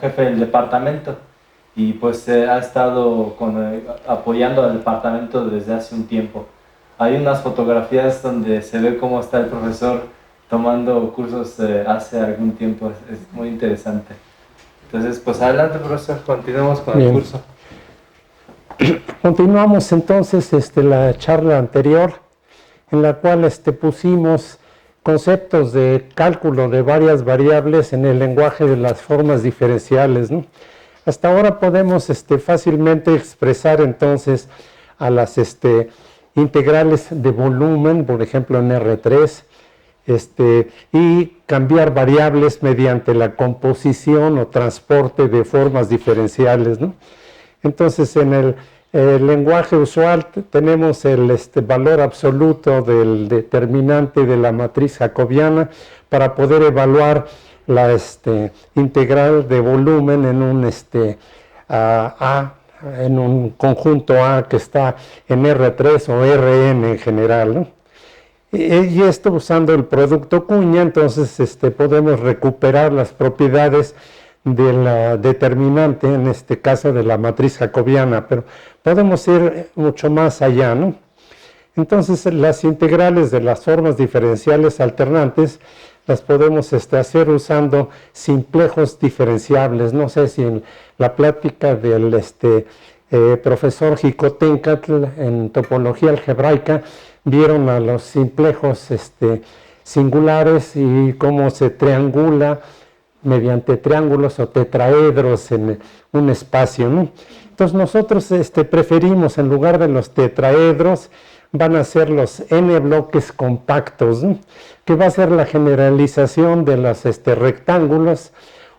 jefe del departamento y pues ha estado apoyando al departamento desde hace un tiempo. Hay unas fotografías donde se ve cómo está el profesor tomando cursos hace algún tiempo, es muy interesante. Entonces, pues adelante, profesor, continuemos con el curso. Continuamos entonces la charla anterior, en la cual pusimos conceptos de cálculo de varias variables en el lenguaje de las formas diferenciales, ¿no? Hasta ahora podemos fácilmente expresar entonces a las integrales de volumen, por ejemplo en R3, y cambiar variables mediante la composición o transporte de formas diferenciales, ¿no? Entonces, en el lenguaje usual tenemos el valor absoluto del determinante de la matriz jacobiana para poder evaluar la integral de volumen en un en un conjunto A que está en R3 o Rn en general, ¿no? Y esto usando el producto cuña, entonces podemos recuperar las propiedades de la determinante, en este caso de la matriz jacobiana, pero podemos ir mucho más allá, ¿no? Entonces, las integrales de las formas diferenciales alternantes las podemos hacer usando simplejos diferenciables. No sé si en la plática del profesor Jicotencatl en topología algebraica vieron a los simplejos singulares y cómo se triangula mediante triángulos o tetraedros en un espacio, ¿no? Entonces nosotros preferimos, en lugar de los tetraedros, van a ser los n bloques compactos, ¿no? Que va a ser la generalización de los rectángulos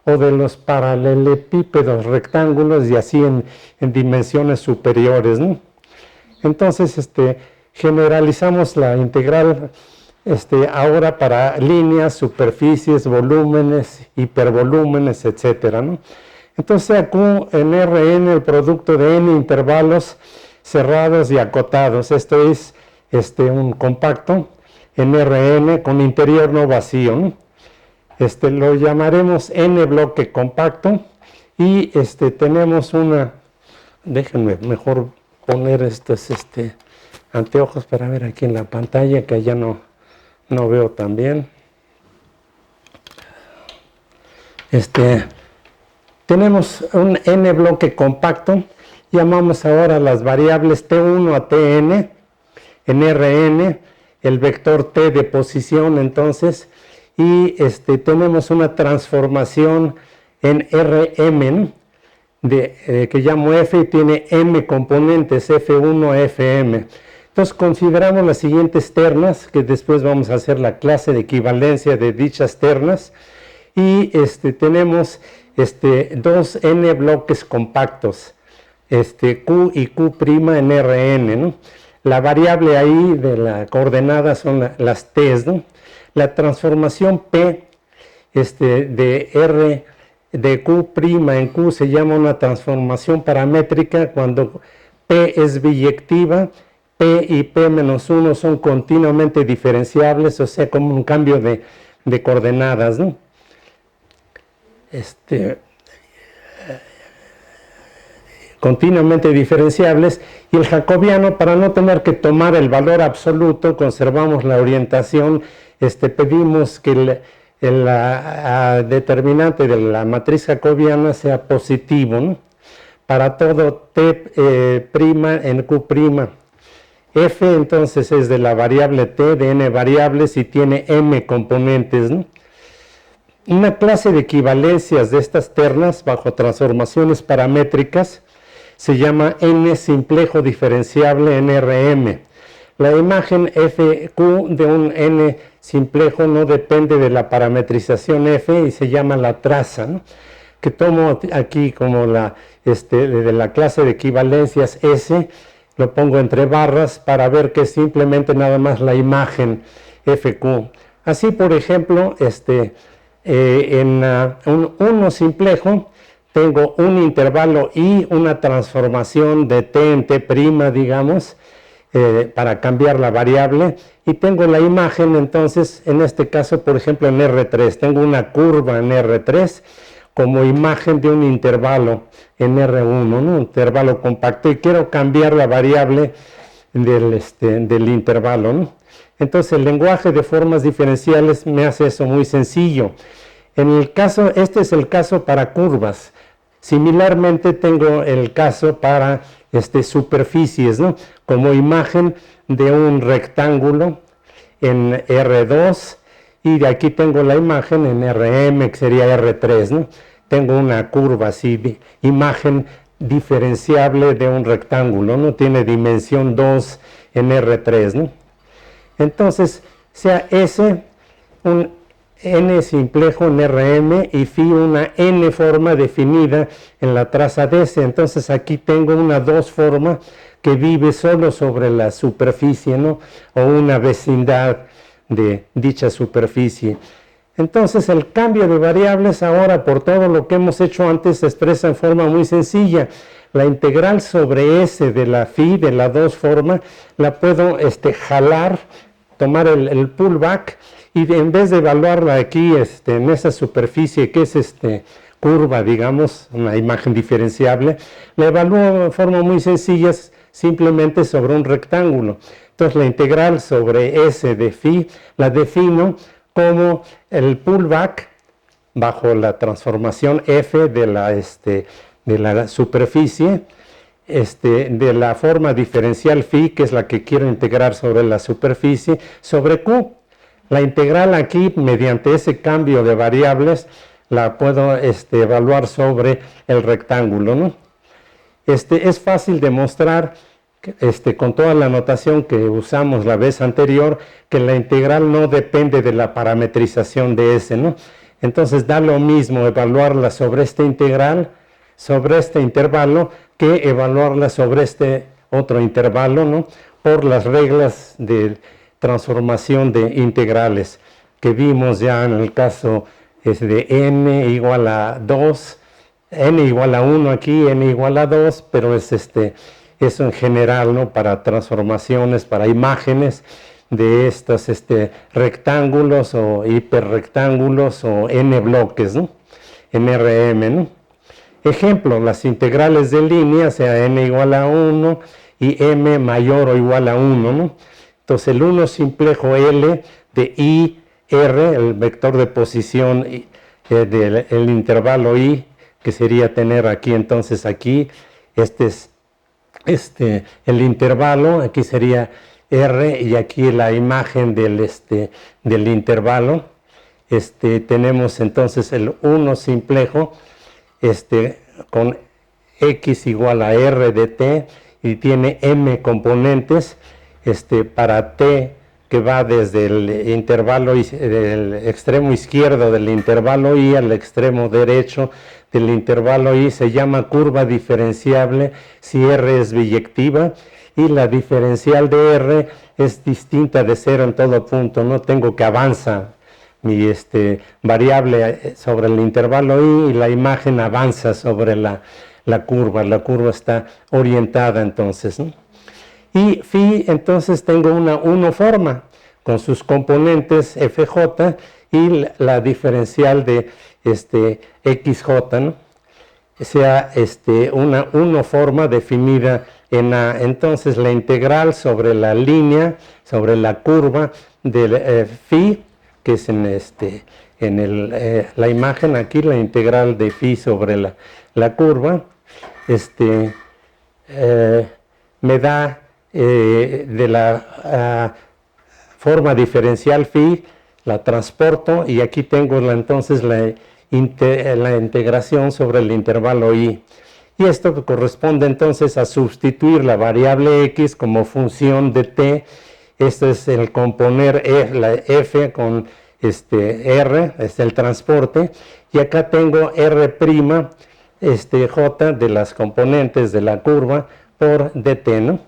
o de los paralelepípedos rectángulos y así en dimensiones superiores, ¿no? Entonces generalizamos la integral ahora para líneas, superficies, volúmenes, hipervolúmenes, etcétera, ¿no? Entonces, Q en Rn, el producto de n intervalos cerrados y acotados. Esto es un compacto en Rn con interior no vacío, ¿no? Lo llamaremos n bloque compacto y tenemos una... Déjenme mejor poner estos anteojos para ver aquí en la pantalla, que allá no veo tan bien. Tenemos un n bloque compacto, llamamos ahora las variables T1 a Tn en Rn, el vector T de posición entonces, y tenemos una transformación en Rm, que llamo F y tiene m componentes, F1 a Fm. Entonces consideramos las siguientes ternas, que después vamos a hacer la clase de equivalencia de dichas ternas, y tenemos dos n bloques compactos, Q y Q' en Rn, ¿no? La variable ahí de la coordenada son las T's, ¿no? La transformación P de Q' en Q se llama una transformación paramétrica cuando P es biyectiva, P y P-1 son continuamente diferenciables, o sea, como un cambio de coordenadas, ¿no? Continuamente diferenciables, y el jacobiano, para no tener que tomar el valor absoluto, conservamos la orientación, pedimos que el determinante de la matriz jacobiana sea positivo, ¿no? Para todo T' en Q'. F entonces es de la variable T de n variables y tiene m componentes, ¿no? Una clase de equivalencias de estas ternas bajo transformaciones paramétricas se llama n simplejo diferenciable en Rm. La imagen Fq de un n simplejo no depende de la parametrización F y se llama la traza, ¿no? Que tomo aquí como de la clase de equivalencias S, lo pongo entre barras para ver que es simplemente nada más la imagen Fq. Así, por ejemplo, en un 1 simplejo tengo un intervalo y una transformación de T en T', digamos, para cambiar la variable, y tengo la imagen entonces, en este caso, por ejemplo, en R3, tengo una curva en R3, como imagen de un intervalo en R1, ¿no? Un intervalo compacto, y quiero cambiar la variable del intervalo, ¿no? Entonces el lenguaje de formas diferenciales me hace eso muy sencillo. En el caso, este es el caso para curvas. Similarmente tengo el caso para superficies, ¿no? Como imagen de un rectángulo en R2, y de aquí tengo la imagen en RM, que sería R3, ¿no? Tengo una curva así, imagen diferenciable de un rectángulo, ¿no? Tiene dimensión 2 en R3, ¿no? Entonces, sea S un n simplejo en Rm y phi una n forma definida en la traza de S. Entonces aquí tengo una 2 forma que vive solo sobre la superficie, ¿no? O una vecindad de dicha superficie. Entonces el cambio de variables ahora, por todo lo que hemos hecho antes, se expresa en forma muy sencilla. La integral sobre S de la phi, de la 2 forma, la puedo jalar, tomar el pullback, y en vez de evaluarla aquí en esa superficie que es curva, digamos, una imagen diferenciable, la evalúo de forma muy sencilla, simplemente sobre un rectángulo. Entonces la integral sobre S de phi la defino como el pullback bajo la transformación f de la superficie, de la forma diferencial phi, que es la que quiero integrar sobre la superficie, sobre q. La integral aquí, mediante ese cambio de variables, la puedo evaluar sobre el rectángulo, ¿no? Es fácil demostrar, con toda la notación que usamos la vez anterior, que la integral no depende de la parametrización de S, ¿no? Entonces da lo mismo evaluarla sobre esta integral, sobre este intervalo, que evaluarla sobre este otro intervalo, ¿no? Por las reglas de transformación de integrales que vimos ya en el caso de n igual a 2, n igual a 1 aquí, n igual a 2, pero es eso en general, ¿no? Para transformaciones, para imágenes de estos rectángulos o hiperrectángulos o n bloques, ¿no? En Rm, ¿no? Ejemplo, las integrales de línea, sea n igual a 1 y m mayor o igual a 1, ¿no? Entonces el 1 simplejo L de I, R, el vector de posición del intervalo I, que sería tener aquí, entonces aquí, es el intervalo, aquí sería R, y aquí la imagen del intervalo. Tenemos entonces el 1 simplejo, con X igual a R de T, y tiene M componentes, para T que va desde el intervalo del extremo izquierdo del intervalo I al extremo derecho del intervalo I, se llama curva diferenciable si R es biyectiva, y la diferencial de R es distinta de 0 en todo punto. No tengo que avanza mi variable sobre el intervalo I y la imagen avanza sobre la curva. La curva está orientada entonces, ¿no? Y phi, entonces tengo una 1 forma con sus componentes fj y la diferencial de xj, ¿no? Sea una 1 forma definida en A. Entonces la integral sobre la línea, sobre la curva de phi, que es la imagen aquí, la integral de phi sobre la curva, me da de la forma diferencial phi, la transporto, y aquí tengo entonces la integración sobre el intervalo I. Y esto corresponde entonces a sustituir la variable x como función de t. Esto es el componer la f con r, es el transporte, y acá tengo r', j de las componentes de la curva por dt, ¿no?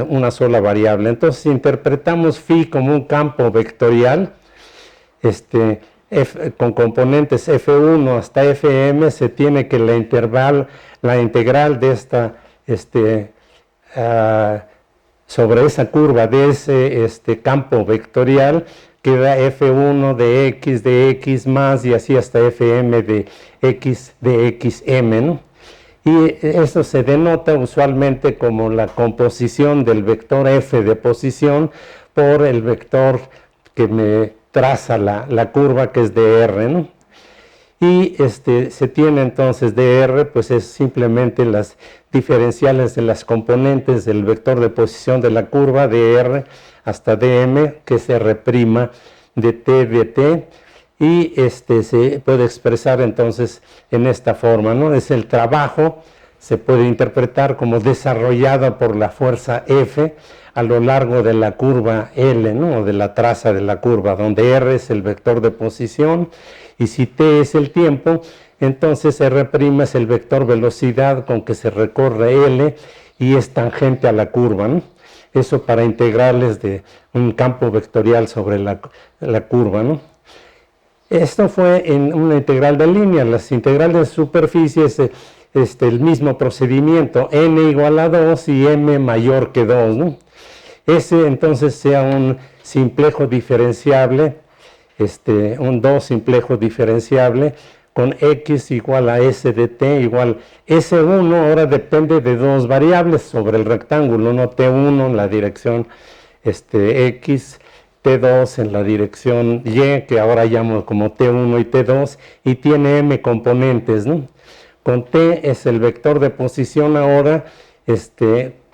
Una sola variable. Entonces, si interpretamos phi como un campo vectorial, con componentes f1 hasta fm, se tiene que la integral de esta sobre esa curva de ese campo vectorial queda F1 de X más y así hasta Fm de XM, ¿no? Y eso se denota usualmente como la composición del vector F de posición por el vector que me traza la curva, que es dr, ¿no? Y se tiene entonces dr, pues es simplemente las diferenciales de las componentes del vector de posición de la curva, dr hasta dm, que es r' de t dt, y se puede expresar entonces en esta forma, ¿no? Es el trabajo, se puede interpretar como desarrollado por la fuerza F a lo largo de la curva L, ¿no? O de la traza de la curva, donde r es el vector de posición, y si t es el tiempo, entonces r' es el vector velocidad con que se recorre L y es tangente a la curva, ¿no? Eso para integrales de un campo vectorial sobre la curva, ¿no? Esto fue en una integral de línea. Las integrales de superficie es el mismo procedimiento, n igual a 2 y m mayor que 2, ¿no? Ese entonces sea un simplejo diferenciable, un 2 simplejo diferenciable con x igual a s de t igual S1 ahora depende de dos variables sobre el rectángulo, ¿no? T1 en la dirección x, T2 en la dirección y, que ahora llamo como T1 y T2, y tiene m componentes, ¿no? Con t es el vector de posición ahora,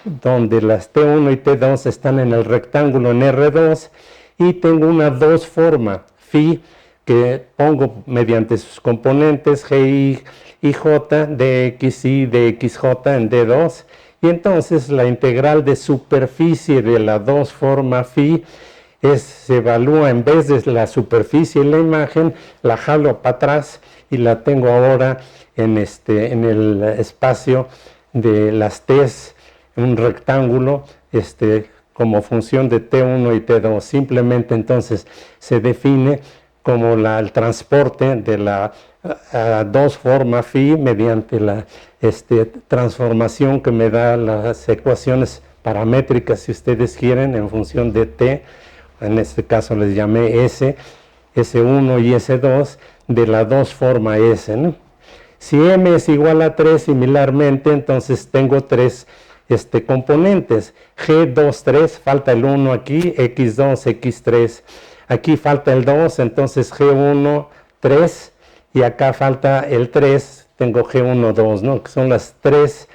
donde las T1 y T2 están en el rectángulo en R2, y tengo una dos forma, phi, que pongo mediante sus componentes gi y j, dxy, dxj en D2, y entonces la integral de superficie de la dos forma phi se evalúa, en vez de la superficie en la imagen, la jalo para atrás y la tengo ahora en el espacio de las t's, un rectángulo, como función de T1 y T2. Simplemente entonces se define como el transporte de la dos forma phi mediante la transformación que me da las ecuaciones paramétricas, si ustedes quieren, en función de t, en este caso les llamé S, S1 y S2, de la dos forma S, ¿no? Si m es igual a 3, similarmente, entonces tengo tres componentes, G23, falta el 1 aquí, X2, X3, aquí falta el 2, entonces G1, 3, y acá falta el 3, tengo G1, 2, ¿no? Que son las tres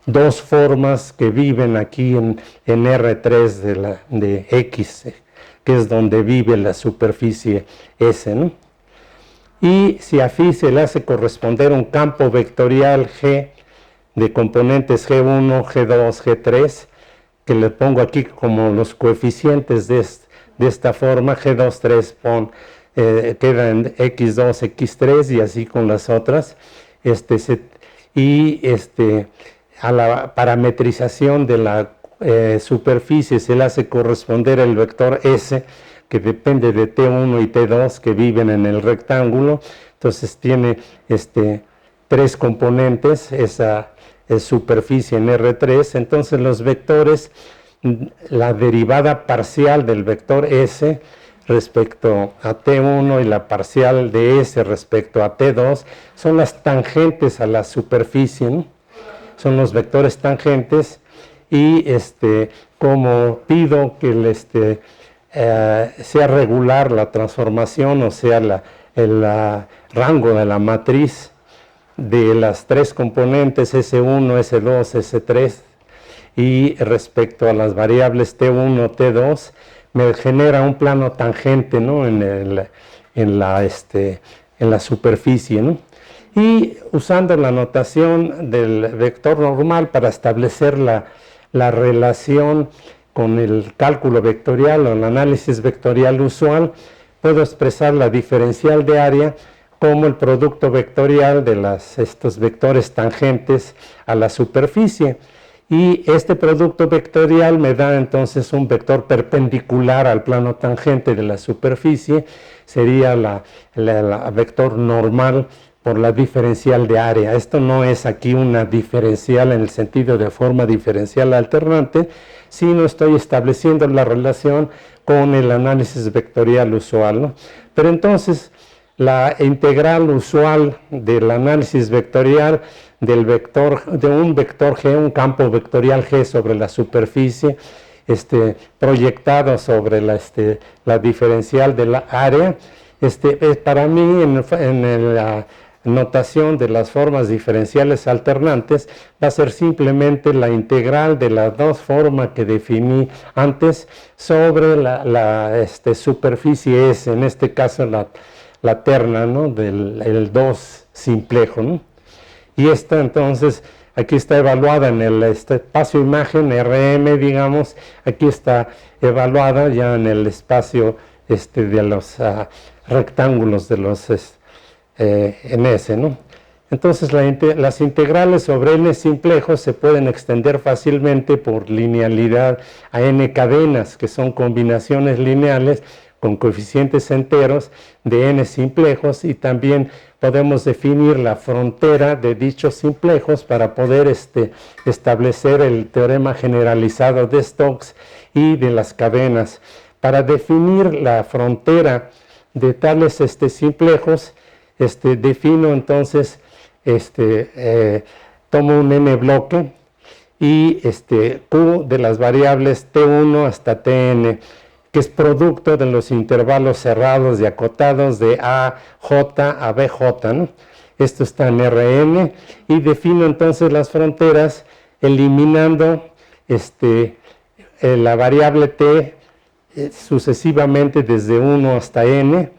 dos formas que viven aquí en R3 de X, que es donde vive la superficie S, ¿no? Y si a phi se le hace corresponder un campo vectorial G de componentes G1, G2, G3, que le pongo aquí como los coeficientes de esta forma, G2, 3, queda en X2, X3 y así con las otras, a la parametrización de la superficie se le hace corresponder el vector S, que depende de T1 y T2 que viven en el rectángulo. Entonces tiene tres componentes, esa superficie en R3. Entonces los vectores, la derivada parcial del vector S respecto a T1 y la parcial de S respecto a T2 son las tangentes a la superficie, ¿no? Son los vectores tangentes, y como pido que sea regular la transformación, o sea, el rango de la matriz de las tres componentes S1, S2, S3, y respecto a las variables T1, T2, me genera un plano tangente, ¿no? en la superficie, ¿no? Y usando la notación del vector normal para establecer la relación con el cálculo vectorial o el análisis vectorial usual, puedo expresar la diferencial de área como el producto vectorial de estos vectores tangentes a la superficie. Y este producto vectorial me da entonces un vector perpendicular al plano tangente de la superficie, sería la vector normal por la diferencial de área. Esto no es aquí una diferencial en el sentido de forma diferencial alternante, sino estoy estableciendo la relación con el análisis vectorial usual, ¿no? Pero entonces, la integral usual del análisis vectorial del vector, de un vector G, un campo vectorial G sobre la superficie, proyectado sobre la diferencial de la área, para mí en la notación de las formas diferenciales alternantes va a ser simplemente la integral de las dos formas que definí antes sobre la superficie S, en este caso la terna, ¿no?, del 2 simplejo, ¿no? Y esta entonces aquí está evaluada en el espacio imagen RM, digamos, aquí está evaluada ya en el espacio de los rectángulos de los en S, ¿no? Entonces las integrales sobre n simplejos se pueden extender fácilmente por linealidad a n cadenas, que son combinaciones lineales con coeficientes enteros de n simplejos, y también podemos definir la frontera de dichos simplejos para poder establecer el teorema generalizado de Stokes y de las cadenas. Para definir la frontera de tales simplejos, defino entonces, tomo un n bloque y q de las variables t1 hasta tn, que es producto de los intervalos cerrados y acotados de AJ a BJ, ¿no? Esto está en Rn, y defino entonces las fronteras eliminando la variable t sucesivamente desde 1 hasta n.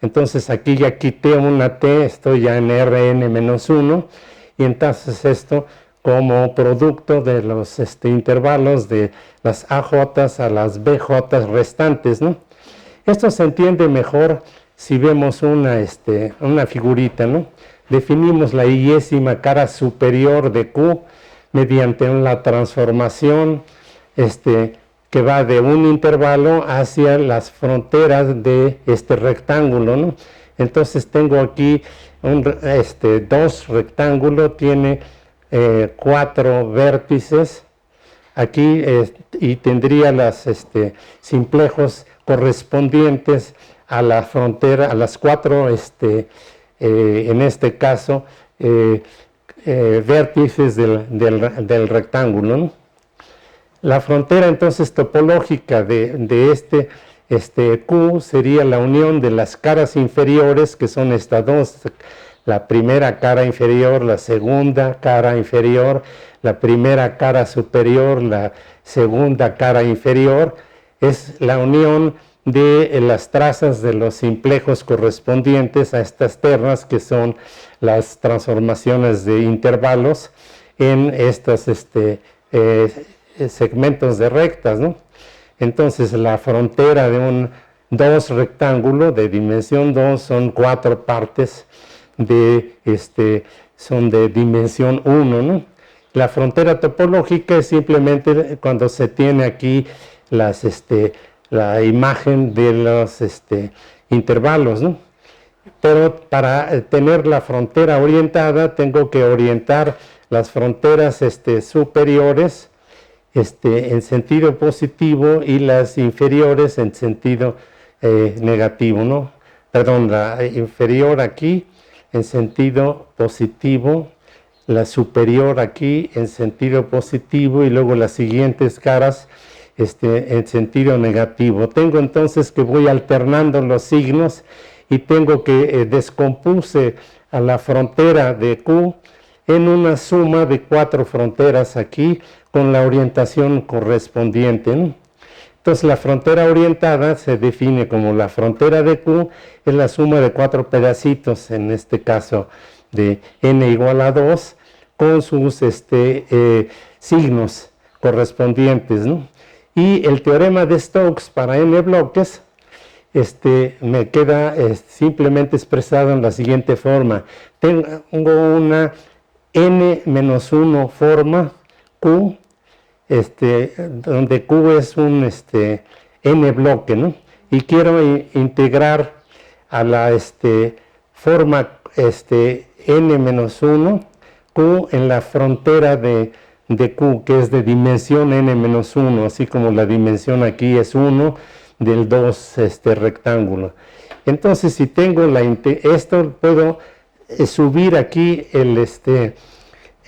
Entonces aquí ya quité una t, estoy ya en Rn-1, y entonces esto como producto de los intervalos de las AJ a las BJ restantes, ¿no? Esto se entiende mejor si vemos una figurita, ¿no? Definimos la y-ésima cara superior de Q mediante una transformación que va de un intervalo hacia las fronteras de este rectángulo, ¿no? Entonces tengo aquí dos rectángulos, tiene 4 vértices aquí, y tendría las simplejos correspondientes a la frontera, a las 4 en este caso vértices del rectángulo, ¿no? La frontera entonces topológica de Q sería la unión de las caras inferiores, que son estas dos, la primera cara inferior, la segunda cara inferior, la primera cara superior, la segunda cara inferior, es la unión de las trazas de los simplejos correspondientes a estas ternas, que son las transformaciones de intervalos en estos segmentos de rectas, ¿no? Entonces la frontera de un 2 rectángulo de dimensión 2 son 4 partes son de dimensión 1, ¿no? La frontera topológica es simplemente cuando se tiene aquí la imagen de los intervalos, ¿no? Pero para tener la frontera orientada tengo que orientar las fronteras superiores en sentido positivo y las inferiores en sentido negativo, ¿no? Perdón, la inferior aquí en sentido positivo, la superior aquí en sentido positivo, y luego las siguientes caras en sentido negativo. Tengo entonces que voy alternando los signos, y tengo que descompuse a la frontera de Q en una suma de 4 fronteras aquí con la orientación correspondiente, ¿no? Entonces la frontera orientada se define como la frontera de Q es la suma de 4 pedacitos, en este caso de n igual a 2, con sus signos correspondientes, ¿no? Y el teorema de Stokes para n bloques me queda simplemente expresado en la siguiente forma. Tengo una n-1 forma Q, donde Q es un n bloque, ¿no? Y quiero integrar a la forma n-1, q en la frontera de q, que es de dimensión n-1, así como la dimensión aquí es 1 del 2 rectángulo. Entonces, si tengo esto, puedo subir aquí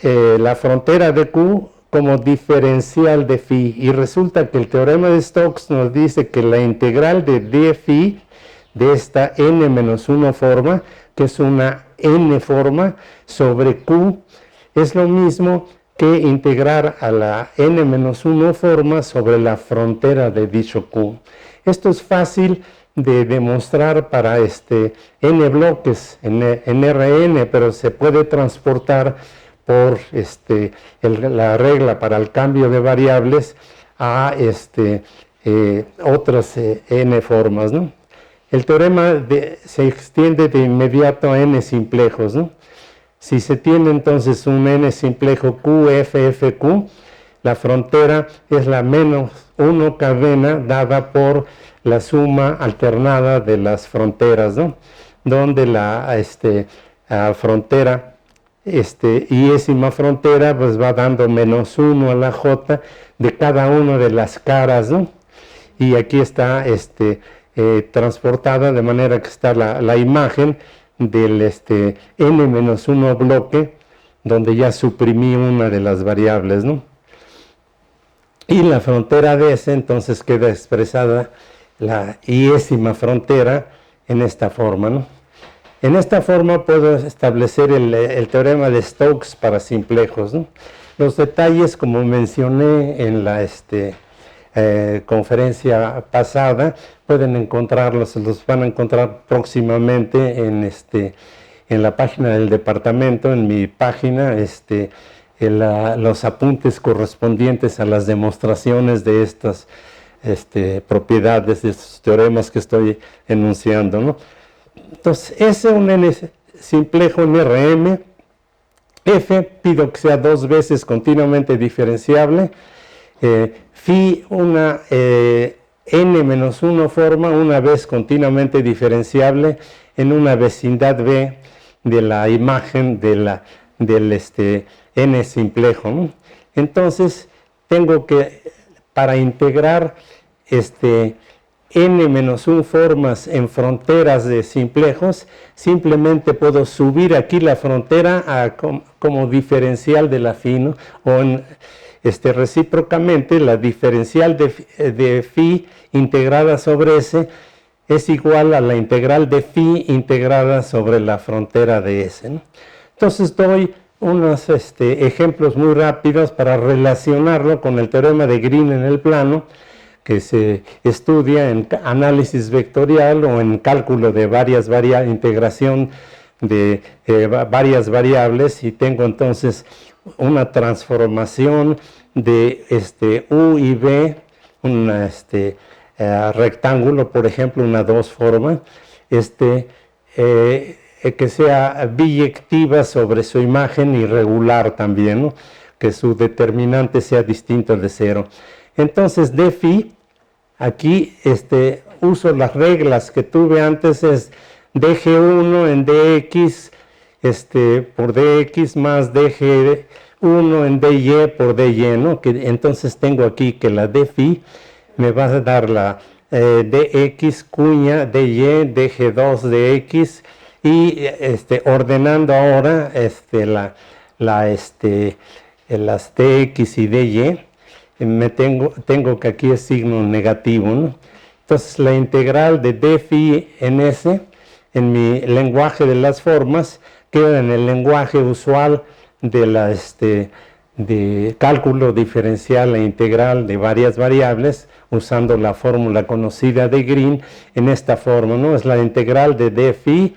la frontera de q como diferencial de phi, y resulta que el teorema de Stokes nos dice que la integral de d phi de esta n-1 forma, que es una n forma sobre q, es lo mismo que integrar a la n-1 forma sobre la frontera de dicho q. Esto es fácil de demostrar para n bloques en Rn, pero se puede transportar por la regla para el cambio de variables a otras n formas, ¿no? El teorema se extiende de inmediato a n simplejos, ¿no? Si se tiene entonces un n simplejo QFFQ, la frontera es la menos 1 cadena dada por la suma alternada de las fronteras, ¿no? Donde la frontera, iésima frontera, pues va dando menos 1 a la j de cada una de las caras, ¿no? Y aquí está transportada de manera que está la imagen del n-1 bloque, donde ya suprimí una de las variables, ¿no? Y la frontera de ese entonces queda expresada la iésima frontera en esta forma, ¿no? En esta forma puedo establecer el teorema de Stokes para simplejos, ¿no? Los detalles, como mencioné en la conferencia pasada, pueden encontrarlos, los van a encontrar próximamente en la página del departamento, en mi página, los apuntes correspondientes a las demostraciones de estas propiedades, de estos teoremas que estoy enunciando, ¿no? Entonces, S un n simplejo en Rm, F pido que sea 2 veces continuamente diferenciable, phi una n-1 forma una vez continuamente diferenciable en una vecindad B de la imagen del n simplejo, ¿no? Entonces, tengo que, para integrar n-1 formas en fronteras de simplejos, simplemente puedo subir aquí la frontera como diferencial de la phi, ¿no? O recíprocamente, la diferencial de phi integrada sobre S es igual a la integral de phi integrada sobre la frontera de S, ¿no? Entonces doy unos ejemplos muy rápidos para relacionarlo con el teorema de Green en el plano, que se estudia en análisis vectorial o en cálculo de varias integración de varias variables, y tengo entonces una transformación de U y B, un rectángulo, por ejemplo, una 2 forma, que sea biyectiva sobre su imagen y regular también, ¿no? Que su determinante sea distinto de 0. Entonces, d phi, aquí uso las reglas que tuve antes, es dg1 en dx por dx más dg1 en dy por dy, ¿no? Que entonces tengo aquí que la d phi me va a dar la dx cuña dy dg2 dx, y ordenando ahora las dx y dy, tengo que aquí es signo negativo, ¿no? Entonces la integral de d phi en S, en mi lenguaje de las formas, queda en el lenguaje usual de de cálculo diferencial e integral de varias variables, usando la fórmula conocida de Green en esta forma, ¿no? Es la integral de d phi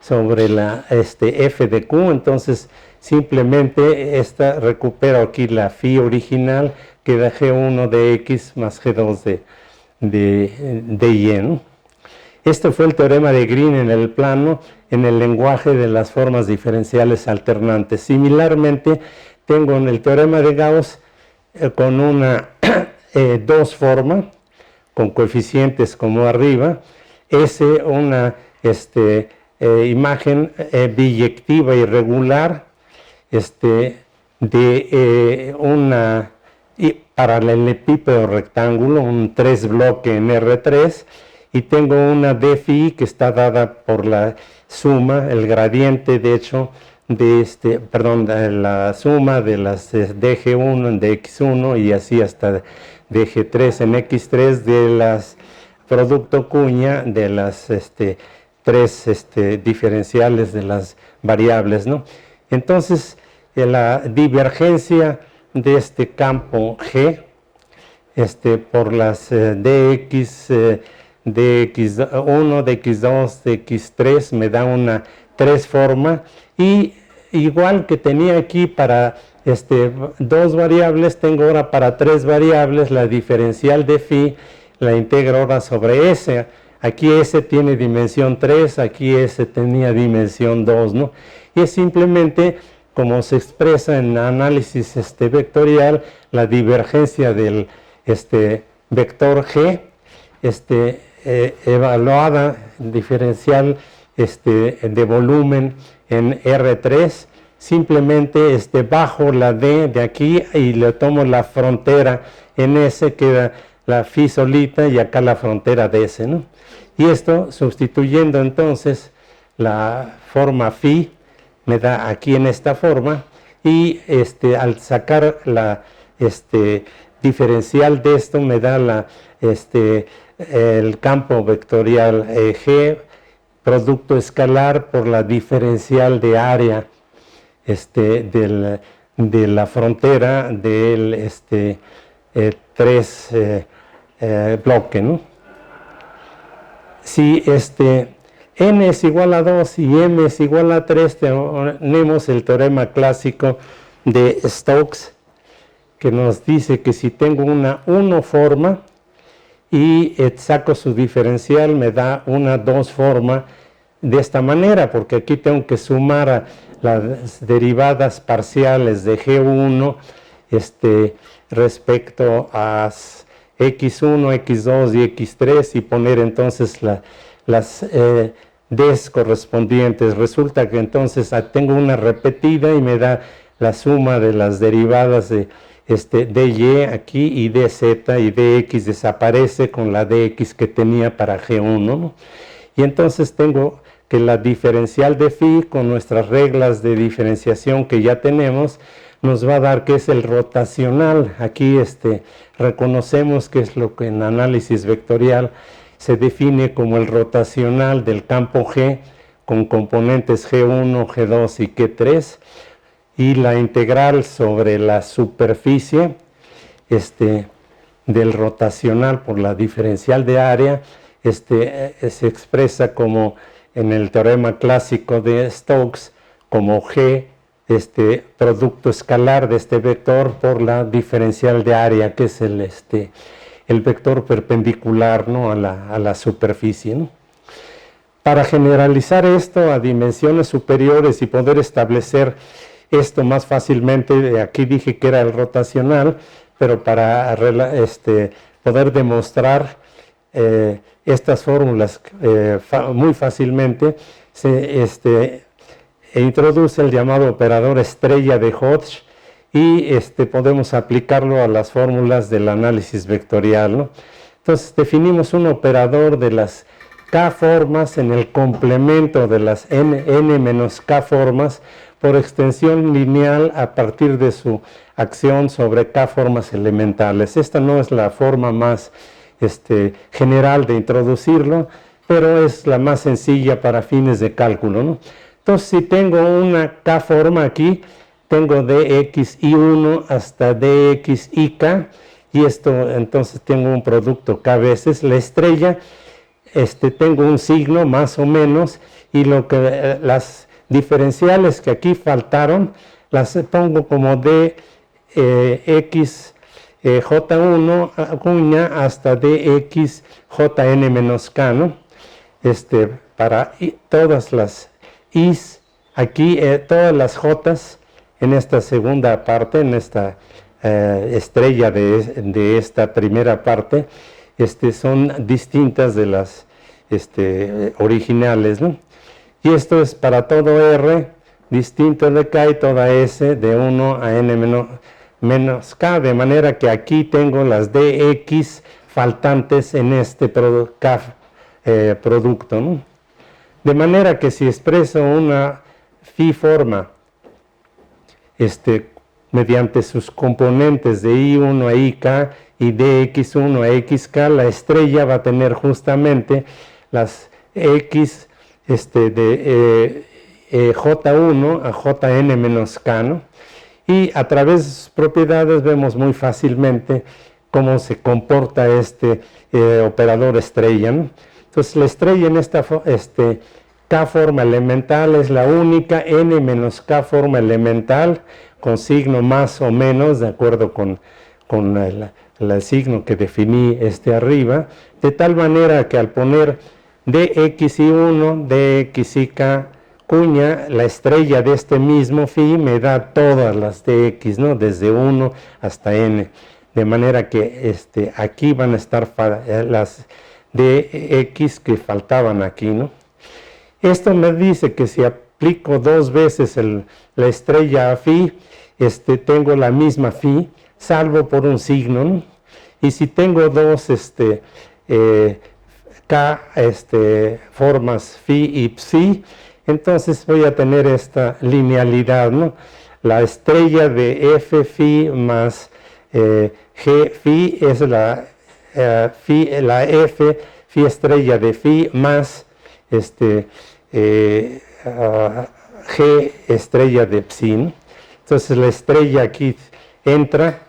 sobre la f de q. Entonces simplemente recupero aquí la phi original, queda g1 de x más g2 de y, ¿no? Este fue el teorema de Green en el plano, en el lenguaje de las formas diferenciales alternantes. Similarmente, tengo en el teorema de Gauss con una 2 forma, con coeficientes como arriba, S una imagen biyectiva irregular de una paralelepípedo rectángulo, un 3 bloque en R3, y tengo una dφi que está dada por la suma, el gradiente de hecho, de la suma de las dg1 en dx1 y así hasta dg3 en x3 de las producto cuña de las tres diferenciales de las variables, ¿no? Entonces, la divergencia de este campo G por las dx, dx1, dx2, dx3 me da una 3 forma, y igual que tenía aquí para dos variables, tengo ahora para 3 variables la diferencial de phi, la integro ahora sobre S. Aquí S tiene dimensión 3, aquí S tenía dimensión 2, ¿no? Y es simplemente como se expresa en análisis vectorial, la divergencia del vector G, evaluada diferencial de volumen en R3, simplemente bajo la D de aquí y le tomo la frontera en S, queda la phi solita y acá la frontera de S, ¿no? Y esto sustituyendo entonces la forma phi me da aquí en esta forma, y al sacar la diferencial de esto me da el campo vectorial G producto escalar por la diferencial de área de la frontera del 3 bloque, ¿no? Si n es igual a 2 y m es igual a 3, tenemos el teorema clásico de Stokes, que nos dice que si tengo una 1 forma y saco su diferencial, me da una 2 forma de esta manera, porque aquí tengo que sumar a las derivadas parciales de G1 respecto a x1, x2 y x3 y poner entonces las Ds correspondientes. Resulta que entonces tengo una repetida y me da la suma de las derivadas de dy aquí y dz, y dx desaparece con la dx que tenía para G1, ¿no? Y entonces tengo que la diferencial de phi con nuestras reglas de diferenciación que ya tenemos nos va a dar que es el rotacional. Aquí reconocemos que es lo que en análisis vectorial se define como el rotacional del campo G con componentes G1, G2 y G3, y la integral sobre la superficie del rotacional por la diferencial de área se expresa como en el teorema clásico de Stokes como G producto escalar de este vector por la diferencial de área, que es el vector perpendicular, ¿no?, a la superficie, ¿no? Para generalizar esto a dimensiones superiores y poder establecer esto más fácilmente, aquí dije que era el rotacional, pero para poder demostrar estas fórmulas muy fácilmente, se introduce el llamado operador estrella de Hodge, y podemos aplicarlo a las fórmulas del análisis vectorial, ¿no? Entonces definimos un operador de las k formas en el complemento de las n menos k formas por extensión lineal a partir de su acción sobre k formas elementales. Esta no es la forma más general de introducirlo, pero es la más sencilla para fines de cálculo, ¿no? Entonces, si tengo una k forma aquí, tengo dxi1 hasta dxik, y esto entonces tengo un producto k veces. La estrella, tengo un signo más o menos, y las diferenciales que aquí faltaron, las pongo como dxj1 cuña hasta dxjn menos k, ¿no? Para todas las i's, aquí todas las j's en esta segunda parte, en esta estrella de esta primera parte, son distintas de las originales, ¿no? y esto es para todo R distinto de K y toda S de 1 a N menos K, de manera que aquí tengo las dx faltantes en este K producto, ¿no? De manera que si expreso una phi forma mediante sus componentes de I1 a IK y dx1 a xk, la estrella va a tener justamente las x de J1 a Jn menos K, ¿no? Y a través de sus propiedades vemos muy fácilmente cómo se comporta este operador estrella, ¿no? Entonces la estrella en esta K forma elemental es la única N menos K forma elemental con signo más o menos de acuerdo con el signo que definí arriba, de tal manera que al poner dxi1, dxik cuña, la estrella de este mismo phi me da todas las dx, ¿no? Desde 1 hasta n, de manera que aquí van a estar las dx que faltaban aquí, ¿no? Esto me dice que si aplico dos veces la estrella a phi, tengo la misma phi, salvo por un signo, ¿no? Y si tengo dos K formas phi y psi, entonces voy a tener esta linealidad, ¿no? La estrella de f phi más g phi es la f phi estrella de phi más g estrella de psi, ¿no? Entonces la estrella aquí entra,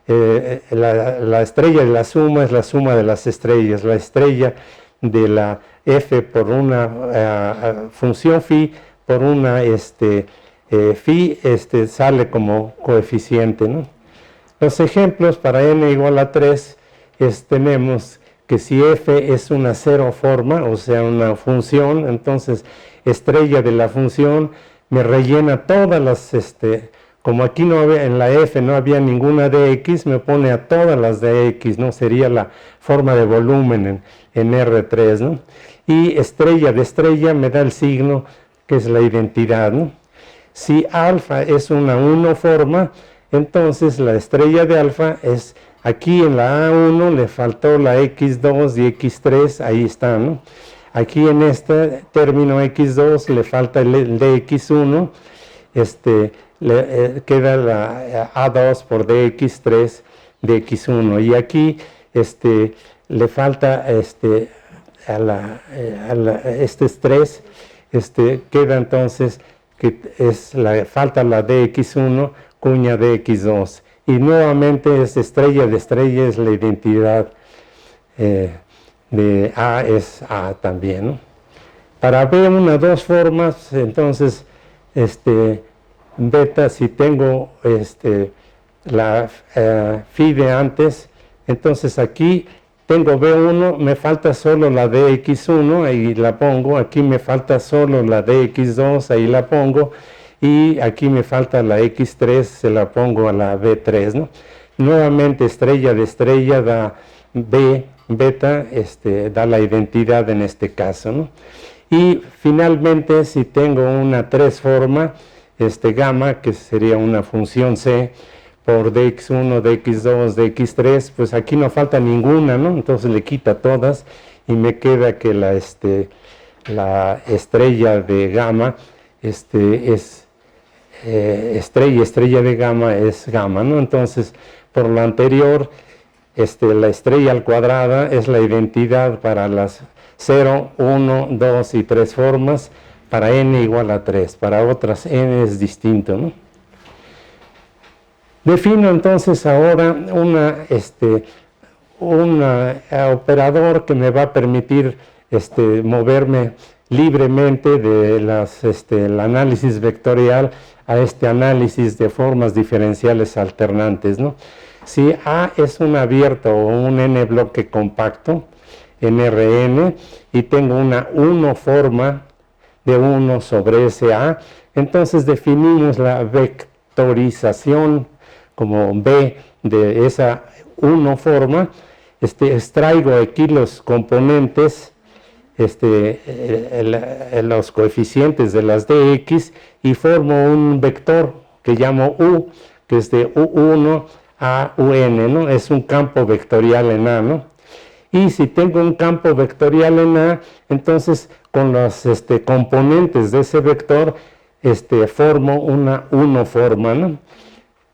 la estrella de la suma es la suma de las estrellas, la estrella de la f por una función phi por una phi sale como coeficiente, ¿no? Los ejemplos para n igual a 3 tenemos que si f es una cero forma, o sea una función, entonces estrella de la función me rellena todas las como aquí no había, en la f no había ninguna dx, me pone a todas las dx, ¿no? Sería la forma de volumen en R3, ¿no? Y estrella de estrella me da el signo que es la identidad, ¿no? Si alfa es una 1 forma, entonces la estrella de alfa es, aquí en la A1 le faltó la x2 y x3, ahí está, ¿no? Aquí en este término x2 le falta el dx1, queda la A2 por dx3 dx1, y aquí le falta este es 3, queda entonces que falta la dx1 cuña dx2, y nuevamente es estrella de estrella, es la identidad de A es A también, ¿no? Para B una dos formas, entonces beta, si tengo la phi de antes, entonces aquí tengo B1, me falta solo la dx1, ahí la pongo, aquí me falta solo la dx2, ahí la pongo, y aquí me falta la x3, se la pongo a la B3, ¿no? Nuevamente estrella de estrella da B, beta, da la identidad en este caso, ¿no? Y finalmente si tengo una 3 forma, gamma, que sería una función c, por dx1, dx2, dx3, pues aquí no falta ninguna, ¿no? Entonces le quita todas y me queda que la estrella de gamma es estrella de gamma es gamma, ¿no? Entonces, por lo anterior, la estrella al cuadrada es la identidad para las 0, 1, 2 y 3 formas, para n igual a 3, para otras n es distinto, ¿no? Defino entonces ahora un operador que me va a permitir moverme libremente de el análisis vectorial a análisis de formas diferenciales alternantes, ¿no? Si A es un abierto o un n bloque compacto, nRn, y tengo una 1 forma de 1 sobre ese A, entonces definimos la vectorización como B de esa 1 forma, extraigo aquí los componentes los coeficientes de las dx y formo un vector que llamo u, que es de u1 a un, ¿no? Es un campo vectorial en A, ¿no? Y si tengo un campo vectorial en A, entonces con los componentes de ese vector formo una unoforma, ¿no?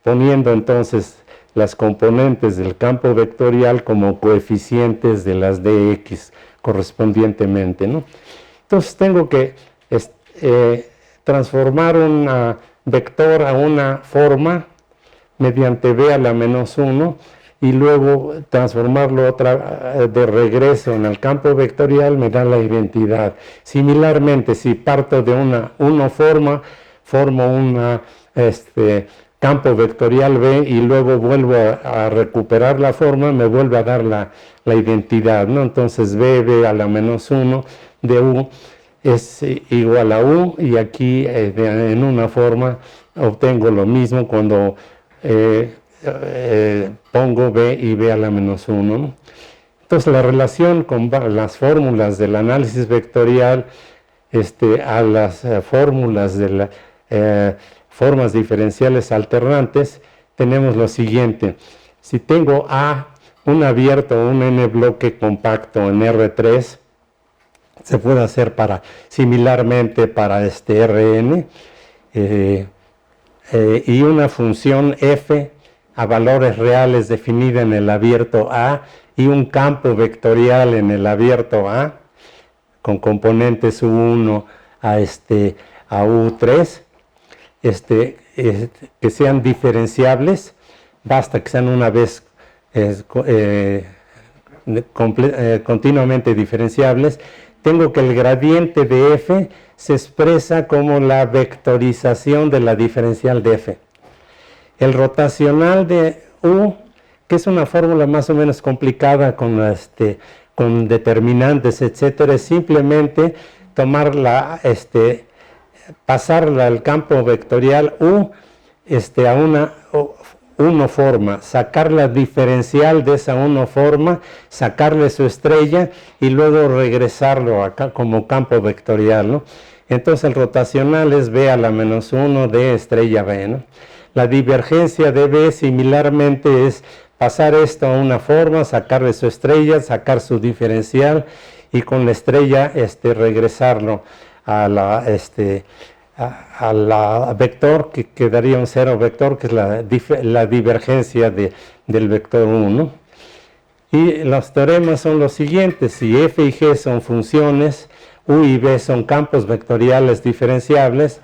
Poniendo entonces las componentes del campo vectorial como coeficientes de las dx correspondientemente, ¿no? Entonces tengo que transformar un vector a una forma mediante b a la menos 1 y luego transformarlo de regreso en el campo vectorial me da la identidad. Similarmente, si parto de una unoforma, formo un campo vectorial B y luego vuelvo a recuperar la forma, me vuelve a dar la identidad, ¿no? Entonces b a la menos 1 de u es igual a u, y aquí en una forma obtengo lo mismo cuando pongo b y b a la menos 1, ¿no? Entonces la relación con las fórmulas del análisis vectorial a las fórmulas de las formas diferenciales alternantes, tenemos lo siguiente. Si tengo A, un abierto, un n bloque compacto en R3, se puede hacer similarmente para Rn, y una función f a valores reales definida en el abierto A y un campo vectorial en el abierto A con componentes U1 a U3, que sean diferenciables, basta que sean una vez continuamente diferenciables. Tengo que el gradiente de f se expresa como la vectorización de la diferencial de f. El rotacional de u, que es una fórmula más o menos complicada con determinantes, etcétera, es simplemente tomarla, pasarla al campo vectorial u a una unoforma, sacar la diferencial de esa unoforma, sacarle su estrella y luego regresarlo acá como campo vectorial, ¿no? Entonces el rotacional es b a la menos 1 de estrella b, ¿no? La divergencia de b similarmente es pasar esto a una forma, sacarle su estrella, sacar su diferencial y con la estrella regresarlo a la vector, que quedaría un cero vector, que es la divergencia del vector 1. Y los teoremas son los siguientes: si f y g son funciones, u y b son campos vectoriales diferenciables,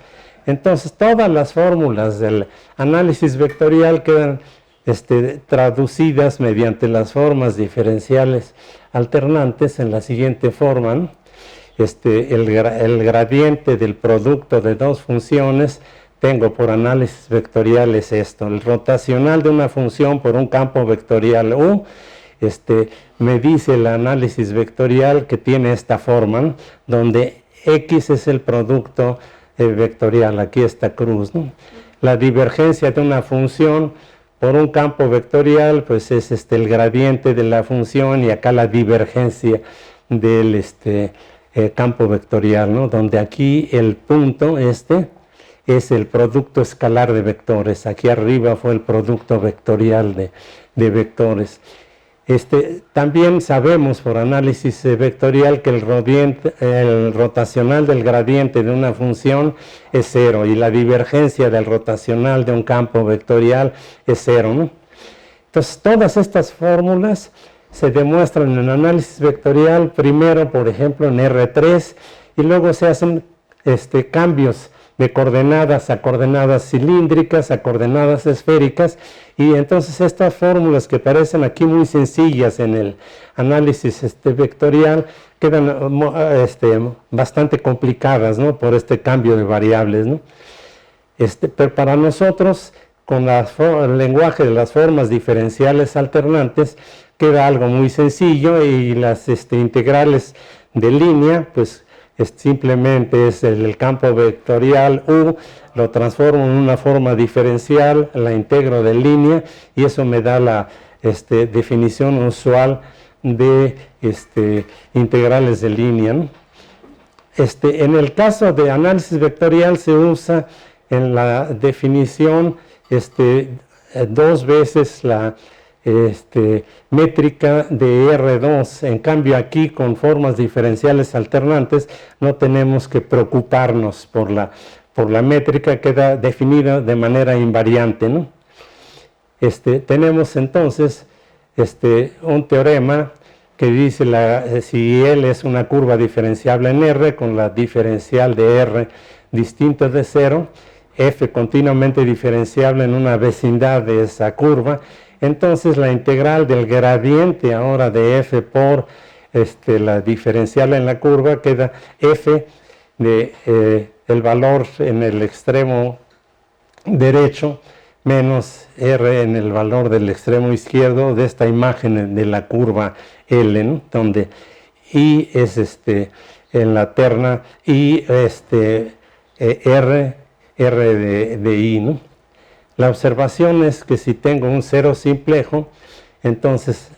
entonces todas las fórmulas del análisis vectorial quedan traducidas mediante las formas diferenciales alternantes en la siguiente forma, ¿no? El gradiente del producto de dos funciones, tengo por análisis vectorial es esto: el rotacional de una función por un campo vectorial u, me dice el análisis vectorial que tiene esta forma, ¿no? Donde x es el producto vectorial, aquí está cruz, ¿no? La divergencia de una función por un campo vectorial, pues es el gradiente de la función, y acá la divergencia del campo vectorial, ¿no? Donde aquí el punto es el producto escalar de vectores, aquí arriba fue el producto vectorial de vectores. También sabemos por análisis vectorial que el rotacional del gradiente de una función es 0 y la divergencia del rotacional de un campo vectorial es 0, ¿no? Entonces todas estas fórmulas se demuestran en análisis vectorial, primero por ejemplo en R3, y luego se hacen cambios de coordenadas a coordenadas cilíndricas, a coordenadas esféricas, y entonces estas fórmulas que parecen aquí muy sencillas en el análisis vectorial quedan bastante complicadas, ¿no? Por este cambio de variables, ¿no? Pero para nosotros, con el lenguaje de las formas diferenciales alternantes, queda algo muy sencillo, y las integrales de línea, pues simplemente es el campo vectorial u, lo transformo en una forma diferencial, la integro de línea, y eso me da la definición usual de integrales de línea, ¿no? En el caso de análisis vectorial se usa en la definición dos veces la métrica de R2. En cambio aquí con formas diferenciales alternantes no tenemos que preocuparnos por la métrica, queda definida de manera invariante, ¿no? Tenemos entonces un teorema que dice si L es una curva diferenciable en R con la diferencial de R distinta de 0, F continuamente diferenciable en una vecindad de esa curva, entonces la integral del gradiente ahora de F por la diferencial en la curva queda F de el valor en el extremo derecho menos R en el valor del extremo izquierdo de esta imagen de la curva L, ¿no? Donde I es en la terna y R de I, ¿no? La observación es que si tengo un cero simplejo, entonces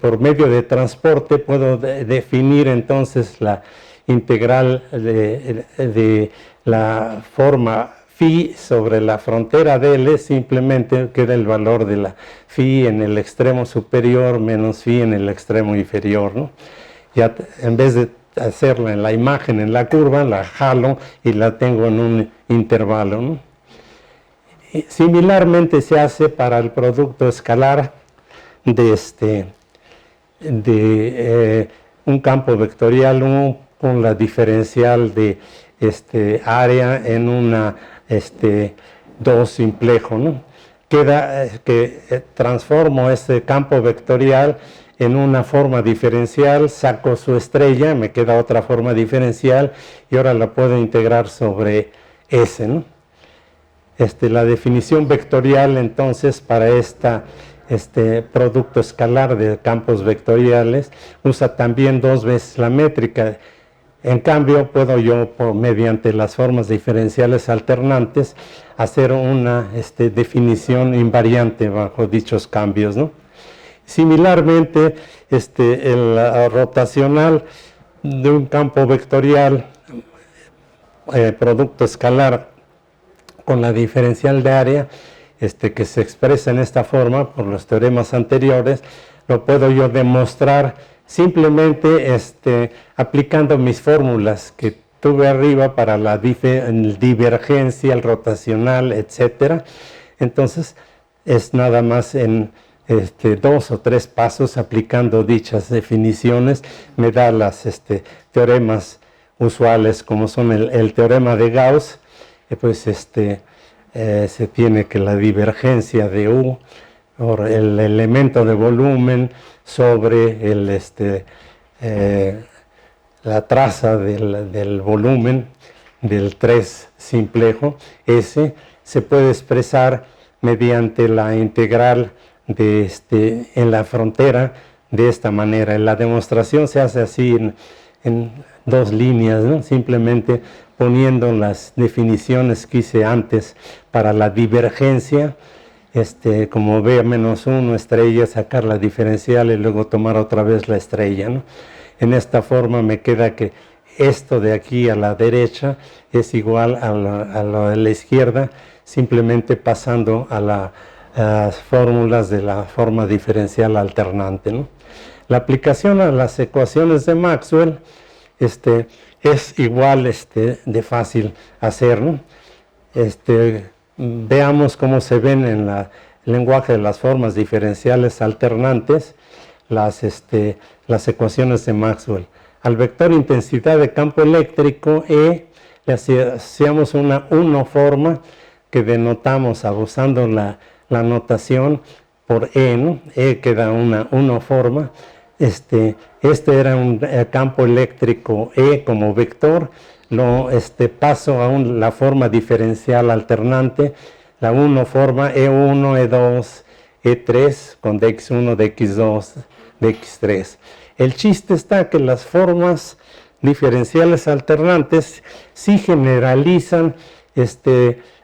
por medio de transporte puedo definir entonces la integral de la forma phi sobre la frontera de L, simplemente queda el valor de la phi en el extremo superior menos phi en el extremo inferior, ¿no? Ya en vez de hacerla en la imagen, en la curva, la jalo y la tengo en un intervalo, ¿no? Y similarmente se hace para el producto escalar de un campo vectorial 1 con la diferencial de área en una 2 simplejo, ¿no? Queda que transformo este campo vectorial en una forma diferencial, saco su estrella, me queda otra forma diferencial y ahora la puedo integrar sobre S, ¿no? La definición vectorial entonces para este producto escalar de campos vectoriales usa también dos veces la métrica. En cambio, puedo yo, mediante las formas diferenciales alternantes, hacer una definición invariante bajo dichos cambios, ¿no? Similarmente, el rotacional de un campo vectorial, producto escalar con la diferencial de área, que se expresa en esta forma por los teoremas anteriores, lo puedo yo demostrar simplemente aplicando mis fórmulas que tuve arriba para la divergencia, el rotacional, etc. Entonces es nada más en 2 o 3 pasos aplicando dichas definiciones, me da las teoremas usuales como son el teorema de Gauss, pues se tiene que la divergencia de U por el elemento de volumen sobre la traza del volumen del 3 simplejo S se puede expresar mediante la integral en la frontera de esta manera. La demostración se hace así en 2 líneas, ¿no? Simplemente poniendo las definiciones que hice antes para la divergencia, como B menos 1 estrella, sacar la diferencial y luego tomar otra vez la estrella, ¿no? En esta forma me queda que esto de aquí a la derecha es igual a lo de la izquierda, simplemente pasando a las fórmulas de la forma diferencial alternante, ¿no? La aplicación a las ecuaciones de Maxwell es igual de fácil hacer, ¿no? Veamos cómo se ven en el lenguaje de las formas diferenciales alternantes las ecuaciones de Maxwell. Al vector intensidad de campo eléctrico E le asociamos una 1 forma que denotamos usando la notación por E, ¿no? E queda una 1 forma. Este era un campo eléctrico E como vector, lo paso a la forma diferencial alternante, la 1 forma E1, E2, E3 con dx1, dx2, dx3. El chiste está que las formas diferenciales alternantes sí generalizan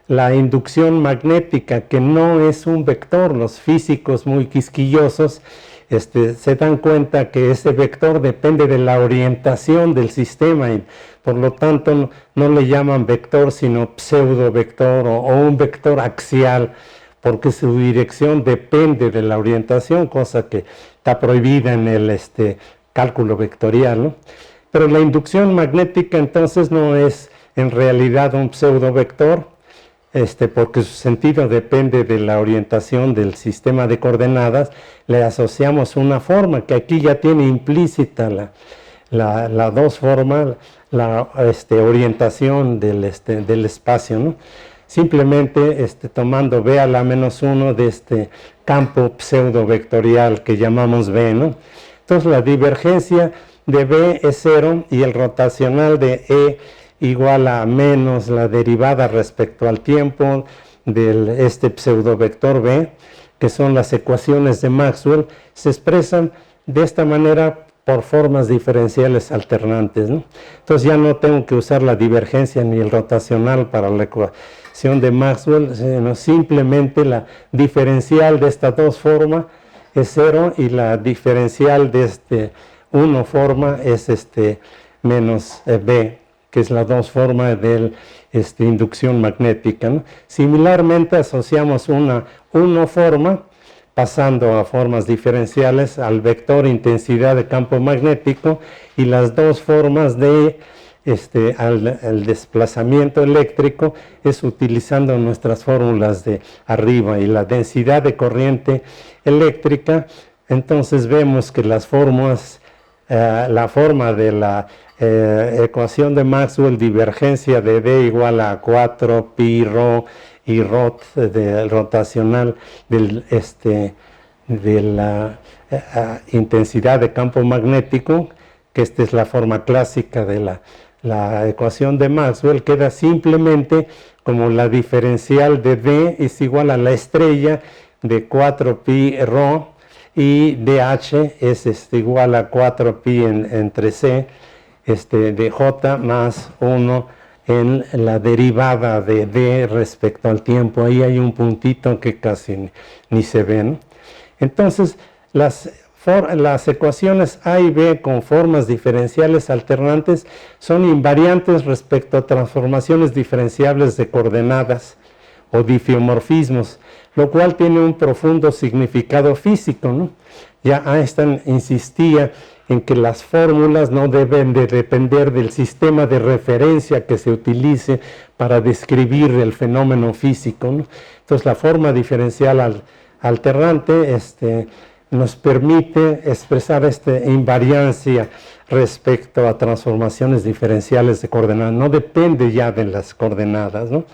la inducción magnética, que no es un vector. Los físicos muy quisquillosos se dan cuenta que ese vector depende de la orientación del sistema y por lo tanto no le llaman vector sino pseudovector o un vector axial, porque su dirección depende de la orientación, cosa que está prohibida en el cálculo vectorial, ¿no? Pero la inducción magnética entonces no es en realidad un pseudovector, porque su sentido depende de la orientación del sistema de coordenadas. Le asociamos una forma que aquí ya tiene implícita la dos formas, la orientación del espacio, ¿no? Simplemente tomando B a la menos 1 de este campo pseudovectorial que llamamos B, ¿no? Entonces la divergencia de B es 0 y el rotacional de E igual a menos la derivada respecto al tiempo del pseudovector B, que son las ecuaciones de Maxwell, se expresan de esta manera por formas diferenciales alternantes, ¿no? Entonces ya no tengo que usar la divergencia ni el rotacional para la ecuación de Maxwell, sino simplemente la diferencial de estas dos formas es 0 y la diferencial de 1 forma es menos B, que es la dos formas de inducción magnética, ¿no? Similarmente asociamos una 1 forma, pasando a formas diferenciales al vector intensidad de campo magnético, y las dos formas de al desplazamiento eléctrico es utilizando nuestras fórmulas de arriba y la densidad de corriente eléctrica. Entonces vemos que las formas, la forma de la ecuación de Maxwell, divergencia de D igual a 4 pi rho y rho del rotacional de la intensidad de campo magnético, que esta es la forma clásica de la ecuación de Maxwell, queda simplemente como la diferencial de D es igual a la estrella de 4 pi rho y dH es igual a 4 pi entre C de J más 1 en la derivada de D respecto al tiempo. Ahí hay un puntito que casi ni se ve, ¿no? Entonces, las ecuaciones A y B con formas diferenciales alternantes son invariantes respecto a transformaciones diferenciables de coordenadas o difiomorfismos, lo cual tiene un profundo significado físico, ¿no? Ya Einstein insistía en que las fórmulas no deben de depender del sistema de referencia que se utilice para describir el fenómeno físico, ¿no? Entonces la forma diferencial alternante nos permite expresar esta invariancia respecto a transformaciones diferenciales de coordenadas, no depende ya de las coordenadas, ¿no?